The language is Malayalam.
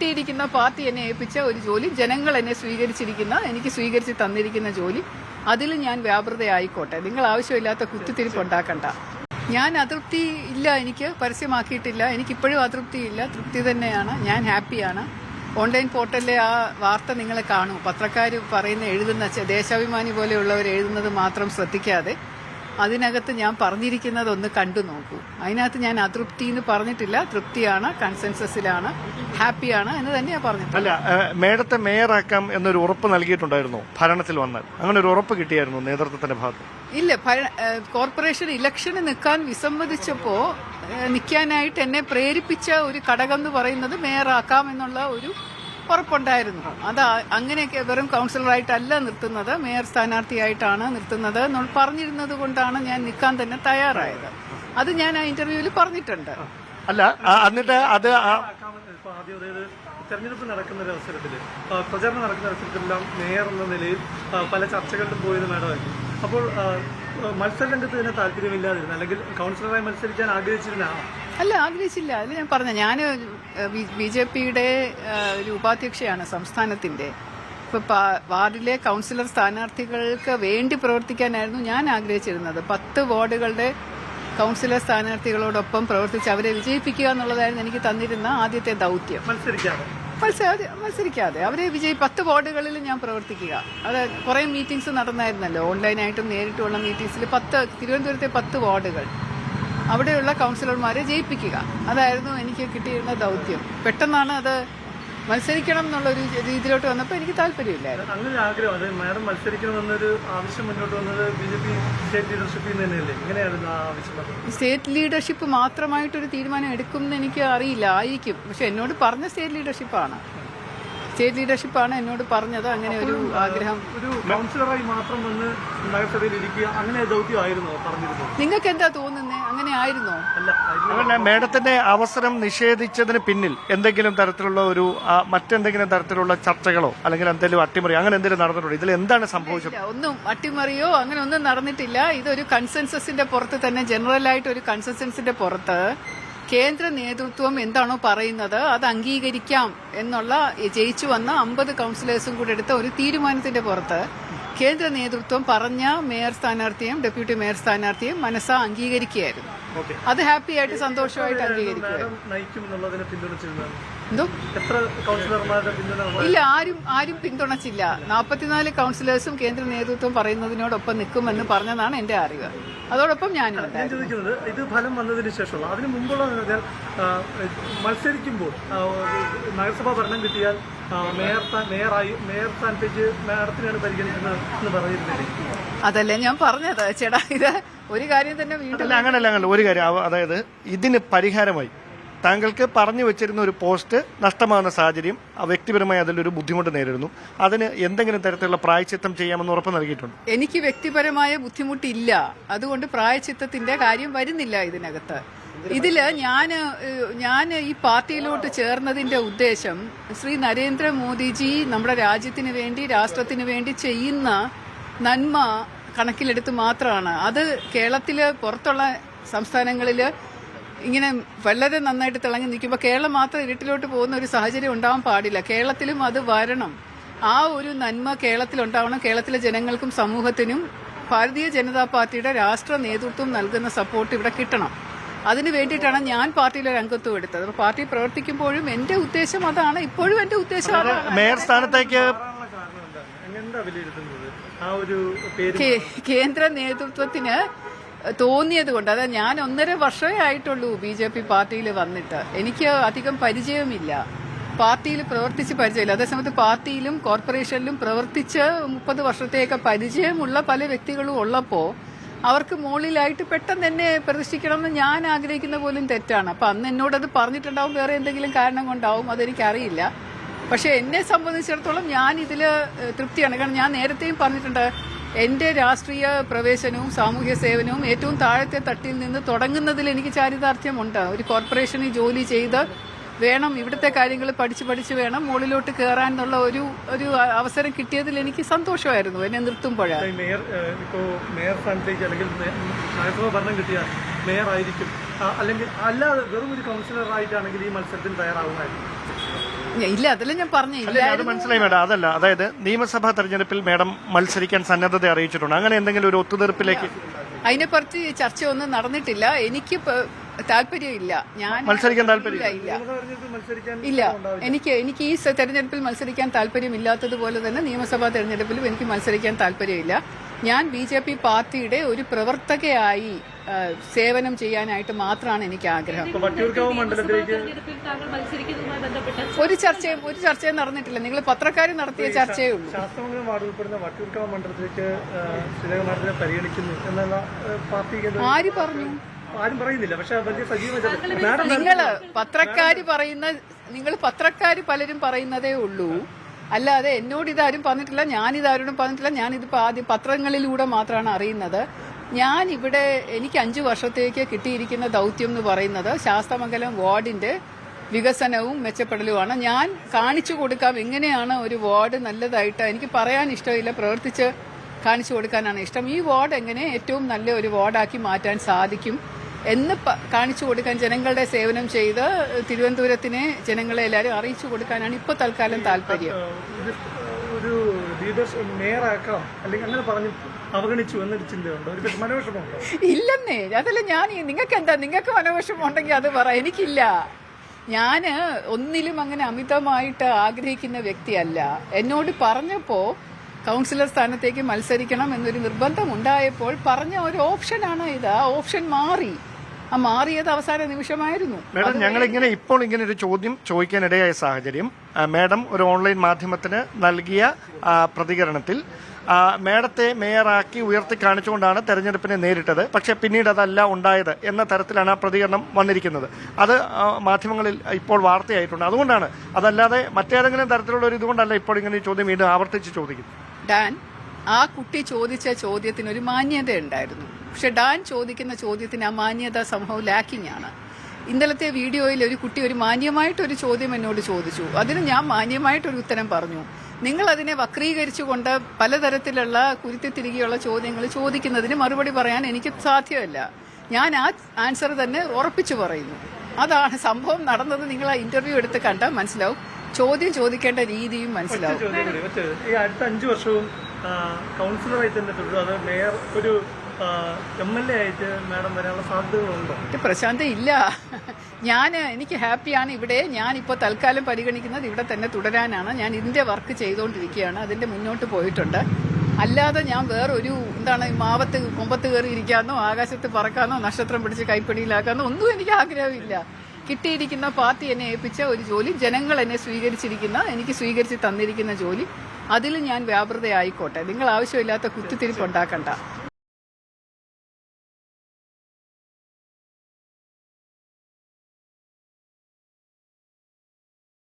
കിട്ടിയിരിക്കുന്ന പാർട്ടി എന്നെ ഏൽപ്പിച്ച ഒരു ജോലി, ജനങ്ങൾ എന്നെ എനിക്ക് സ്വീകരിച്ച് തന്നിരിക്കുന്ന ജോലി, അതിൽ ഞാൻ വ്യാപൃതയായിക്കോട്ടെ. നിങ്ങൾ ആവശ്യമില്ലാത്ത കുത്തിത്തിരിപ്പ് ഉണ്ടാക്കണ്ട. ഞാൻ അതൃപ്തി ഇല്ല, എനിക്ക് പരസ്യമാക്കിയിട്ടില്ല. എനിക്കിപ്പോഴും അതൃപ്തിയില്ല, തൃപ്തി തന്നെയാണ്. ഞാൻ ഹാപ്പിയാണ്. ഓൺലൈൻ പോർട്ടലിലെ ആ വാർത്ത നിങ്ങൾ കാണൂ. പത്രക്കാർ എഴുതുന്ന ദേശാഭിമാനി പോലെയുള്ളവർ എഴുതുന്നത് മാത്രം ശ്രദ്ധിക്കാതെ അതിനകത്ത് ഞാൻ പറഞ്ഞിരിക്കുന്നത് ഒന്ന് കണ്ടു നോക്കൂ. അതിനകത്ത് ഞാൻ അതൃപ്തി എന്ന് പറഞ്ഞിട്ടില്ല, തൃപ്തിയാണ്, കൺസെൻസസിലാണ്, ഹാപ്പിയാണ് എന്ന് തന്നെയാണ് പറഞ്ഞത്. അല്ല, മേഡത്തെ മേയറാക്കാം എന്നൊരു ഉറപ്പ് നൽകിയിട്ടുണ്ടായിരുന്നു ഭരണത്തിൽ വന്നാൽ? അങ്ങനെ ഒരു ഉറപ്പ് കിട്ടിയായിരുന്നു നേതൃത്വത്തിന്റെ ഭാഗത്ത്? ഇല്ല, കോർപ്പറേഷൻ ഇലക്ഷന് നിൽക്കാൻ വിസമ്മതിച്ചപ്പോ നിൽക്കാനായിട്ട് എന്നെ പ്രേരിപ്പിച്ച ഒരു ഘടകം എന്ന് പറയുന്നത് മേയറാക്കാം എന്നുള്ള ഒരു ഉറപ്പുണ്ടായിരുന്നു. അത് അങ്ങനെയൊക്കെ വെറും കൗൺസിലറായിട്ടല്ല നിർത്തുന്നത്, മേയർ സ്ഥാനാർത്ഥിയായിട്ടാണ് നിർത്തുന്നത് എന്ന് പറഞ്ഞിരുന്നത് കൊണ്ടാണ് ഞാൻ നിൽക്കാൻ തന്നെ തയ്യാറായത്. അത് ഞാൻ ആ ഇന്റർവ്യൂവിൽ പറഞ്ഞിട്ടുണ്ട്. അല്ല, എന്നിട്ട് അത് തെരഞ്ഞെടുപ്പ് നടക്കുന്ന ഒരു അവസരത്തിൽ, പ്രചാരണം നടക്കുന്ന അവസരത്തിലെല്ലാം മേയർ എന്ന നിലയിൽ പല ചർച്ചകളിലും പോയത് മേഡമായിരുന്നു. അപ്പോൾ മത്സരരംഗത്ത് തന്നെ താല്പര്യമില്ലാതിരുന്ന, അല്ലെങ്കിൽ കൗൺസിലറായി മത്സരിക്കാൻ ആഗ്രഹിച്ചിരുന്ന? അല്ല, ആഗ്രഹിച്ചില്ല. അത് ഞാൻ പറഞ്ഞ, ഞാൻ BJPയുടെ ഒരു ഉപാധ്യക്ഷയാണ് സംസ്ഥാനത്തിന്റെ. ഇപ്പൊ വാർഡിലെ കൗൺസിലർ സ്ഥാനാർത്ഥികൾക്ക് വേണ്ടി പ്രവർത്തിക്കാനായിരുന്നു ഞാൻ ആഗ്രഹിച്ചിരുന്നത്. 10 വാർഡുകളുടെ കൗൺസിലർ സ്ഥാനാർത്ഥികളോടൊപ്പം പ്രവർത്തിച്ച് അവരെ വിജയിപ്പിക്കുക എന്നുള്ളതായിരുന്നു എനിക്ക് തന്നിരുന്ന ആദ്യത്തെ ദൌത്യം. മത്സരിക്കാതെ അവരെ 10 വാർഡുകളിൽ ഞാൻ പ്രവർത്തിക്കുക. അത് കുറെ മീറ്റിംഗ്സ് നടന്നായിരുന്നല്ലോ, ഓൺലൈനായിട്ടും നേരിട്ടുള്ള മീറ്റിംഗ്സിൽ. തിരുവനന്തപുരത്തെ 10 വാർഡുകൾ അവിടെയുള്ള കൗൺസിലർമാരെ ജയിപ്പിക്കുക, അതായിരുന്നു എനിക്ക് കിട്ടിയിരുന്ന ദൌത്യം. പെട്ടെന്നാണ് അത് മത്സരിക്കണം എന്നുള്ളൊരു രീതിയിലോട്ട് വന്നപ്പോൾ എനിക്ക് താല്പര്യമില്ലായിരുന്നു. അങ്ങനെ ആഗ്രഹം, അത് മാഡം മത്സരിക്കണമെന്നൊരു ആവശ്യം മുന്നോട്ട് വന്നത് BJP സ്റ്റേറ്റ് ലീഡർഷിപ്പിൽ തന്നെയല്ലേ? എങ്ങനെയായിരുന്നു ആ ആവശ്യം? സ്റ്റേറ്റ് ലീഡർഷിപ്പ് മാത്രമായിട്ടൊരു തീരുമാനം എടുക്കുമെന്ന് എനിക്ക് അറിയില്ല, ആയിരിക്കും. പക്ഷെ എന്നോട് പറഞ്ഞ സ്റ്റേറ്റ് ലീഡർഷിപ്പാണ് എന്നോട് പറഞ്ഞത്. അങ്ങനെ ഒരു ആഗ്രഹം. ഒരു കൗൺസിലറായി മാത്രം വന്ന് നഗരസഭയിൽ ഇരിക്കുക, അങ്ങനെ ദൗത്യമായിരുന്നോ പറഞ്ഞിരുന്നു? നിങ്ങൾക്ക് എന്താ തോന്നുന്നേ, അങ്ങനെ ആയിരുന്നോ? അല്ല, മേഡത്തിന്റെ അവസരം നിഷേധിച്ചതിന് പിന്നിൽ എന്തെങ്കിലും തരത്തിലുള്ള മറ്റെന്തെങ്കിലും തരത്തിലുള്ള ചർച്ചകളോ അല്ലെങ്കിൽ എന്തെങ്കിലും അട്ടിമറി അങ്ങനെ എന്തെങ്കിലും നടന്നിട്ടുണ്ടോ? ഇതിൽ എന്താണ് സംഭവിച്ചത്? ഒന്നും അട്ടിമറിയോ അങ്ങനെ ഒന്നും നടന്നിട്ടില്ല. ഇതൊരു കൺസെൻസസിന്റെ പുറത്ത് തന്നെ, ജനറലായിട്ട് ഒരു കൺസെൻസസിന്റെ പുറത്ത് കേന്ദ്ര നേതൃത്വം എന്താണോ പറയുന്നത് അത് അംഗീകരിക്കാം എന്നുള്ള ജയിച്ചു വന്ന 50 കൌൺസിലേഴ്സും കൂടെ എടുത്ത ഒരു തീരുമാനത്തിന്റെ പുറത്ത് കേന്ദ്ര നേതൃത്വം പറഞ്ഞ മേയർ സ്ഥാനാർത്ഥിയും ഡെപ്യൂട്ടി മേയർ സ്ഥാനാർത്ഥിയും മനസ്സാ അംഗീകരിക്കുകയായിരുന്നു. അത് ഹാപ്പിയായിട്ട് സന്തോഷമായിട്ട് അംഗീകരിക്കുകയായിരുന്നു. എന്തോ ഇല്ല, ആരും പിന്തുണച്ചില്ല. 44 കൌൺസിലേഴ്സും കേന്ദ്ര നേതൃത്വം പറയുന്നതിനോടൊപ്പം നിൽക്കുമെന്ന് പറഞ്ഞതാണ് എന്റെ അറിവ്. അതോടൊപ്പം ഞാൻ ചോദിക്കുന്നത്, ഇത് ഫലം വന്നതിന് ശേഷമുള്ള, അതിന് മുമ്പുള്ള മത്സരിക്കുമ്പോൾ നഗരസഭാ ഭരണം കിട്ടിയാൽ മേയർ സ്ഥാനത്തേക്ക് മേഡത്തിനാണ് പരിഗണിക്കുന്നത് എന്ന് പറഞ്ഞിരുന്നില്ലേ? അതല്ലേ ഞാൻ പറഞ്ഞത് ചേട്ടാ. ഇത് ഒരു കാര്യം തന്നെ വീണ്ടും അങ്ങനല്ല ഒരു കാര്യം, അതായത് ഇതിന് പരിഹാരമായി താങ്കൾക്ക് പറഞ്ഞു വെച്ചിരുന്ന ഒരു പോസ്റ്റ് നഷ്ടമാകുന്ന സാഹചര്യം, വ്യക്തിപരമായി അതിലൊരു ബുദ്ധിമുട്ട് നേരിടുന്നു. അതിന് എന്തെങ്കിലും തരത്തിലുള്ള പ്രായശ്ചിത്തം ചെയ്യാമെന്ന് ഉറപ്പ് നൽകിയിട്ടുണ്ട്? എനിക്ക് വ്യക്തിപരമായ ബുദ്ധിമുട്ടില്ല, അതുകൊണ്ട് പ്രായശ്ചിത്തത്തിന്റെ കാര്യം വരുന്നില്ല ഇതിനകത്ത്. ഇതില് ഞാൻ ഈ പാർട്ടിയിലോട്ട് ചേർന്നതിന്റെ ഉദ്ദേശം ശ്രീ നരേന്ദ്രമോദിജി നമ്മുടെ രാജ്യത്തിന് വേണ്ടി, രാഷ്ട്രത്തിന് വേണ്ടി ചെയ്യുന്ന നന്മ കണക്കിലെടുത്ത് മാത്രമാണ്. അത് കേരളത്തില് പുറത്തുള്ള സംസ്ഥാനങ്ങളില് ഇങ്ങനെ വളരെ നന്നായിട്ട് തിളങ്ങി നിൽക്കുമ്പോൾ കേരളം മാത്രം ഇരുട്ടിലോട്ട് പോകുന്ന ഒരു സാഹചര്യം ഉണ്ടാവാൻ പാടില്ല. കേരളത്തിലും അത് വരണം. ആ ഒരു നന്മ കേരളത്തിലുണ്ടാവണം. കേരളത്തിലെ ജനങ്ങൾക്കും സമൂഹത്തിനും ഭാരതീയ ജനതാ പാർട്ടിയുടെ രാഷ്ട്ര നേതൃത്വം നൽകുന്ന സപ്പോർട്ട് ഇവിടെ കിട്ടണം. അതിനു വേണ്ടിയിട്ടാണ് ഞാൻ പാർട്ടിയിലൊരു അംഗത്വം എടുത്തത്. പാർട്ടി പ്രവർത്തിക്കുമ്പോഴും എന്റെ ഉദ്ദേശം അതാണ്, ഇപ്പോഴും എന്റെ ഉദ്ദേശം അതാണ്. മേയർ സ്ഥാനത്തേക്ക് കേന്ദ്ര നേതൃത്വത്തിന് തോന്നിയത് കൊണ്ട്, അതായത് ഞാൻ 1.5 വർഷമേ ആയിട്ടുള്ളൂ BJP പാർട്ടിയിൽ വന്നിട്ട്. എനിക്ക് അധികം പരിചയമില്ല, പാർട്ടിയിൽ പ്രവർത്തിച്ച് പരിചയമില്ല. അതേസമയത്ത് പാർട്ടിയിലും കോർപ്പറേഷനിലും പ്രവർത്തിച്ച് 30 വർഷത്തേക്ക് പരിചയമുള്ള പല വ്യക്തികളും ഉള്ളപ്പോൾ അവർക്ക് മുകളിലായിട്ട് പെട്ടെന്ന് എന്നെ പ്രതിഷ്ഠിക്കണമെന്ന് ഞാൻ ആഗ്രഹിക്കുന്ന പോലും തെറ്റാണ്. അപ്പൊ അന്ന് എന്നോടത് പറഞ്ഞിട്ടുണ്ടാവും, വേറെ എന്തെങ്കിലും കാരണം കൊണ്ടാവും, അതെനിക്കറിയില്ല. പക്ഷെ എന്നെ സംബന്ധിച്ചിടത്തോളം ഞാൻ ഇതില് തൃപ്തിയാണ്. കാരണം ഞാൻ നേരത്തെയും പറഞ്ഞിട്ടുണ്ട്, എന്റെ രാഷ്ട്രീയ പ്രവേശനവും സാമൂഹ്യ സേവനവും ഏറ്റവും താഴത്തെ തട്ടിൽ നിന്ന് തുടങ്ങുന്നതിൽ എനിക്ക് ചാരിതാർത്ഥ്യമുണ്ട്. ഒരു കോർപ്പറേഷനിൽ ജോലി ചെയ്ത് വേണം, ഇവിടുത്തെ കാര്യങ്ങൾ പഠിച്ച് വേണം മുകളിലോട്ട് കയറാൻ എന്നുള്ള ഒരു അവസരം കിട്ടിയതിൽ എനിക്ക് സന്തോഷമായിരുന്നു എന്നെ നിർത്തുമ്പോഴാണ്. മേയർ സ്ഥാനത്തേക്ക് അല്ലെങ്കിൽ നഗരസഭ ഭരണം കിട്ടിയാൽ മേയർ ആയിരിക്കും, അല്ലെങ്കിൽ അല്ലാതെ വെറും ഒരു കൗൺസിലർ ആയിട്ടാണെങ്കിൽ ഈ മത്സരത്തിന് തയ്യാറാകുമായിരുന്നു? ഇല്ല, അതല്ല ഞാൻ പറഞ്ഞു. അത് മനസ്സിലായി മേഡം. അതല്ല, അതായത് നിയമസഭാ തെരഞ്ഞെടുപ്പിൽ മേഡം മത്സരിക്കാൻ സന്നദ്ധത അറിയിച്ചിട്ടുണ്ട്. അങ്ങനെ എന്തെങ്കിലും ഒരു ഒത്തുതീർപ്പിലേക്ക് അതിനെപ്പറ്റി ചർച്ചയൊന്നും നടന്നിട്ടില്ല. എനിക്ക് താല്പര്യമില്ല. ഞാൻ മത്സരിക്കാൻ താല്പര്യമില്ല. ഇല്ല, എനിക്ക് ഈ തെരഞ്ഞെടുപ്പിൽ മത്സരിക്കാൻ താല്പര്യമില്ലാത്തതുപോലെ തന്നെ നിയമസഭാ തെരഞ്ഞെടുപ്പിലും എനിക്ക് മത്സരിക്കാൻ താല്പര്യമില്ല. ഞാൻ BJP പാർട്ടിയുടെ ഒരു പ്രവർത്തകയായി സേവനം ചെയ്യാനായിട്ട് മാത്രമാണ് എനിക്ക് ആഗ്രഹം. ഒരു ചർച്ചയും നടന്നിട്ടില്ല. നിങ്ങൾ പത്രക്കാർ നടത്തിയ ചർച്ചയേ ഉള്ളൂ. ശാസ്ത്രമംഗലം വാർഡ് ഉൾപ്പെടുന്ന വട്ടിയൂർക്കാവ് മണ്ഡലത്തിലേക്ക് ശ്രീധരകുമാരനെ പരിഗണിക്കുന്നു എന്നുള്ള പാർട്ടി ആര് പറഞ്ഞു? ആരും പറയുന്നില്ല. പക്ഷെ വലിയ സജീവ നിങ്ങൾ പത്രക്കാര് പലരും പറയുന്നതേ ഉള്ളൂ. അല്ലാതെ എന്നോട് ഇതാരും പറഞ്ഞിട്ടില്ല, ഞാനിതാരോടും പറഞ്ഞിട്ടില്ല. ഞാനിതിപ്പോ ആദ്യം പത്രങ്ങളിലൂടെ മാത്രമാണ് അറിയുന്നത്. ഞാൻ ഇവിടെ എനിക്ക് 5 വർഷത്തേക്ക് കിട്ടിയിരിക്കുന്ന ദൗത്യം എന്ന് പറയുന്നത് ശാസ്തമംഗലം വാർഡിന്റെ വികസനവും മെച്ചപ്പെടലുമാണ്. ഞാൻ കാണിച്ചു കൊടുക്കാം എങ്ങനെയാണ് ഒരു വാർഡ് നല്ലതായിട്ട്. എനിക്ക് പറയാൻ ഇഷ്ടമില്ല, പ്രവർത്തിച്ച് കാണിച്ചു കൊടുക്കാനാണ് ഇഷ്ടം. ഈ വാർഡ് എങ്ങനെ ഏറ്റവും നല്ല ഒരു വാർഡാക്കി മാറ്റാൻ സാധിക്കും എന്ന് കാണിച്ചു കൊടുക്കാൻ, ജനങ്ങളുടെ സേവനം ചെയ്ത് തിരുവനന്തപുരത്തിനെ ജനങ്ങളെ എല്ലാവരും അറിയിച്ചു കൊടുക്കാനാണ് ഇപ്പോൾ തൽക്കാലം താല്പര്യം. ഒരു മേയറാക്കാം അല്ലെങ്കിൽ അങ്ങനെ പറഞ്ഞു അവഗണിച്ചു എന്നൊരു ചിന്തയുണ്ടോ? ഒരു മനോവിഷമമുണ്ടോ? ഇല്ലെന്നേ. അതല്ല നിങ്ങൾക്ക് മനോവിഷമം ഉണ്ടെങ്കിൽ അത് പറ. എനിക്കില്ല. ഞാന് ഒന്നിലും അങ്ങനെ അമിതമായിട്ട് ആഗ്രഹിക്കുന്ന വ്യക്തിയല്ല. എന്നോട് പറഞ്ഞപ്പോ കൗൺസിലർ സ്ഥാനത്തേക്ക് മത്സരിക്കണം എന്നൊരു നിർബന്ധം ഉണ്ടായപ്പോൾ പറഞ്ഞ ഒരു ഓപ്ഷനാണ് ഇത്. ആ ഓപ്ഷൻ മാറി. മാറിയത് അവസാന നിമിഷമായിരുന്നു. മേഡം, ഞങ്ങൾ ഇപ്പോൾ ഇങ്ങനെ ഒരു ചോദ്യം ചോദിക്കാനിടയായ സാഹചര്യം, മേഡം ഒരു ഓൺലൈൻ മാധ്യമത്തിന് നൽകിയ പ്രതികരണത്തിൽ മേഡത്തെ മേയറാക്കി ഉയർത്തി കാണിച്ചുകൊണ്ടാണ് തെരഞ്ഞെടുപ്പിനെ നേരിട്ടത്. പക്ഷെ പിന്നീട് അതല്ല ഉണ്ടായത് എന്ന തരത്തിലാണ് ആ പ്രതികരണം വന്നിരിക്കുന്നത്. അത് മാധ്യമങ്ങളിൽ ഇപ്പോൾ വാർത്തയായിട്ടുണ്ട്. അതുകൊണ്ടാണ്, അതല്ലാതെ മറ്റേതെങ്കിലും തരത്തിലുള്ള ഒരു ഇതുകൊണ്ടല്ല ഇപ്പോൾ ഇങ്ങനെ ഈ ചോദ്യം വീണ്ടും ആവർത്തിച്ച് ചോദിക്കുന്നു. ഡാൻ, ആ കുട്ടി ചോദിച്ച ചോദ്യത്തിന് ഒരു മാന്യത ഉണ്ടായിരുന്നു. പക്ഷെ ഡാൻ ചോദിക്കുന്ന ചോദ്യത്തിന് ആ മാന്യത സംഭവം ലാക്കിംഗ് ആണ്. ഇന്നലത്തെ വീഡിയോയിൽ ഒരു കുട്ടി ഒരു മാന്യമായിട്ടൊരു ചോദ്യം എന്നോട് ചോദിച്ചു. അതിന് ഞാൻ മാന്യമായിട്ടൊരു ഉത്തരം പറഞ്ഞു. നിങ്ങൾ അതിനെ വക്രീകരിച്ചുകൊണ്ട് പലതരത്തിലുള്ള കുരുത്തിത്തിരികെയുള്ള ചോദ്യങ്ങൾ ചോദിക്കുന്നതിന് മറുപടി പറയാൻ എനിക്ക് സാധ്യമല്ല. ഞാൻ ആ ആൻസർ തന്നെ ഉറപ്പിച്ചു പറയുന്നു. അതാണ് സംഭവം നടന്നത്. നിങ്ങൾ ആ ഇന്റർവ്യൂ എടുത്ത് കണ്ടാൽ മനസ്സിലാവും. ചോദ്യം ചോദിക്കേണ്ട രീതിയും മനസ്സിലാവും. ഈ അടുത്ത 5 വർഷവും കൗൺസിലറായി തന്നെ തുടരും. അത് മേയർ ഒരു MLA ആയിട്ട് മാഡം വരാനുള്ള സാധ്യതകളുണ്ടോ? പ്രശാന്ത്, ഇല്ല. എനിക്ക് ഹാപ്പിയാണ് ഇവിടെ. ഞാനിപ്പോൾ തൽക്കാലം പരിഗണിക്കുന്നത് ഇവിടെ തന്നെ തുടരാനാണ്. ഞാൻ ഇതിന്റെ വർക്ക് ചെയ്തുകൊണ്ടിരിക്കുകയാണ്. അതിന്റെ മുന്നോട്ട് പോയിട്ടുണ്ട്. അല്ലാതെ ഞാൻ വേറൊരു മാവത്ത് കൊമ്പത്ത് കയറി ഇരിക്കാനോ ആകാശത്ത് പറക്കാനോ നക്ഷത്രം പിടിച്ച് കൈപ്പിടിയിലാക്കാനോ ഒന്നും എനിക്ക് ആഗ്രഹമില്ല. കിട്ടിയിരിക്കുന്ന പാർട്ടി എന്നെ ഏൽപ്പിച്ച ഒരു ജോലി, ജനങ്ങൾ എന്നെ എനിക്ക് സ്വീകരിച്ച് തന്നിരിക്കുന്ന ജോലി, അതിൽ ഞാൻ വ്യാപൃതയായിക്കോട്ടെ. നിങ്ങൾ ആവശ്യമില്ലാത്ത കുത്തിത്തിരിപ്പ് ഉണ്ടാക്കണ്ട.